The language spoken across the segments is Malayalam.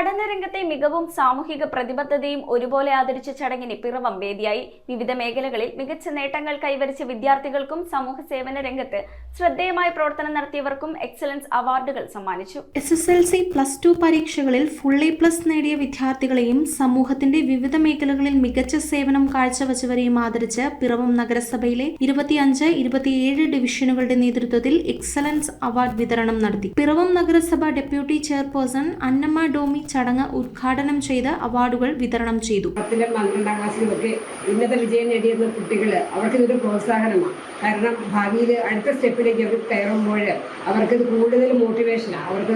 പഠനരംഗത്തെ മികവും സാമൂഹിക പ്രതിബദ്ധതയും ഒരുപോലെ ആദരിച്ച ചടങ്ങിന് പിറവം വേദിയായി. വിവിധ മേഖലകളിൽ മികച്ച നേട്ടങ്ങൾ കൈവരിച്ച വിദ്യാർത്ഥികൾക്കും സമൂഹ സേവന രംഗത്ത് ശ്രദ്ധേയമായ പ്രവർത്തനം നടത്തിയവർക്കും എക്സലൻസ് അവാർഡുകൾ സമ്മാനിച്ചു. SSLC +2 പരീക്ഷകളിൽ ഫുൾ A+ നേടിയ വിദ്യാർത്ഥികളെയും സമൂഹത്തിന്റെ വിവിധ മേഖലകളിൽ മികച്ച സേവനം കാഴ്ചവച്ചവരെയും ആദരിച്ച് പിറവം നഗരസഭയിലെ 25, 27 ഡിവിഷനുകളുടെ നേതൃത്വത്തിൽ എക്സലൻസ് അവാർഡ് വിതരണം നടത്തി. പിറവം നഗരസഭ ഡെപ്യൂട്ടി ചെയർപേഴ്സൺ അന്നമ്മ ഡോമി ചടങ്ങ് ഉദ്ഘാടനം ചെയ്ത് അവാർഡുകൾ വിതരണം ചെയ്തു. 10ലും 12ാം ക്ലാസ്സിലുമൊക്കെ ഉന്നത വിജയം നേടിയിരുന്ന കുട്ടികൾ അവർക്ക് ഇതൊരു പ്രോത്സാഹനമാണ്. കാരണം ഭാവിയിൽ അടുത്ത സ്റ്റെപ്പിലേക്ക് അവർ കയറുമ്പോൾ അവർക്കിത് കൂടുതൽ മോട്ടിവേഷനാണ്. അവർക്ക്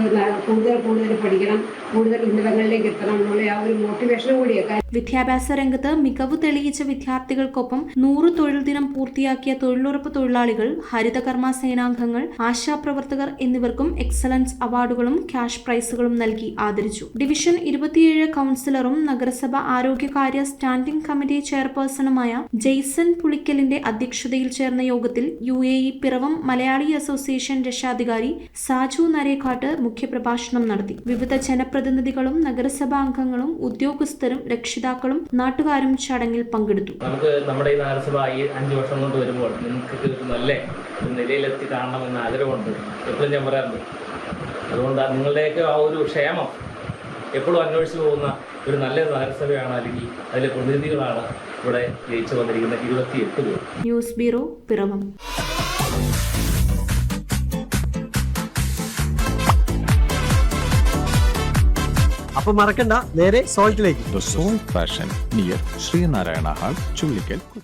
കൂടുതൽ പഠിക്കണം, കൂടുതൽ ഉന്നതങ്ങളിലേക്ക് എത്തണം എന്നുള്ള ആ ഒരു മോട്ടിവേഷനും കൂടിയാണ്. വിദ്യാഭ്യാസ രംഗത്ത് മികവ് തെളിയിച്ച വിദ്യാർത്ഥികൾക്കൊപ്പം 100 തൊഴിൽ ദിനം പൂർത്തിയാക്കിയ തൊഴിലുറപ്പ് തൊഴിലാളികൾ, ഹരിതകർമ്മ സേനാംഗങ്ങൾ, ആശാപ്രവർത്തകർ എന്നിവർക്കും എക്സലൻസ് അവാർഡുകളും ക്യാഷ് പ്രൈസുകളും നൽകി ആദരിച്ചു. ഡിവിഷൻ 27 കൗൺസിലറും നഗരസഭ ആരോഗ്യകാര്യ സ്റ്റാൻഡിംഗ് കമ്മിറ്റി ചെയർപേഴ്സണുമായ ജെയ്സൺ പുളിക്കലിന്റെ അധ്യക്ഷതയിൽ ചേർന്ന യോഗത്തിൽ UAE പിറവം മലയാളി അസോസിയേഷൻ രക്ഷാധികാരി സാജു നരേക്കാട്ട് മുഖ്യപ്രഭാഷണം നടത്തി. വിവിധ ജനപ്രതിനിധികളും നഗരസഭാ അംഗങ്ങളും ഉദ്യോഗസ്ഥരും രക്ഷിതാക്കളും നാട്ടുകാരും ചടങ്ങിൽ പങ്കെടുത്തു. നമുക്ക് നമ്മുടെ ഈ നഗരസഭ ഈ 5 വർഷം കൊണ്ട് വരുമ്പോൾ നിങ്ങൾക്ക് നല്ല നിലയിലെത്തി കാണണമെന്ന് ആഗ്രഹമുണ്ട്. എപ്പോഴും ഞാൻ പറയാറുണ്ട്. അതുകൊണ്ട് നിങ്ങളുടെയൊക്കെ ആ ഒരു ക്ഷേമം എപ്പോഴും അന്വേഷിച്ചു പോകുന്ന ഒരു നല്ല നഗരസഭയാണ്, അല്ലെങ്കിൽ അതിലെ പ്രതിനിധികളാണ് ഇവിടെ ജയിച്ചു വന്നിരിക്കുന്ന 28 പേർ. News bureau, Piravam. അപ്പൊ മറക്കണ്ട, നേരെ സോൾട്ടിലേക്ക്. The Salt Fashion near Sri Narayana Hall, Chullikal.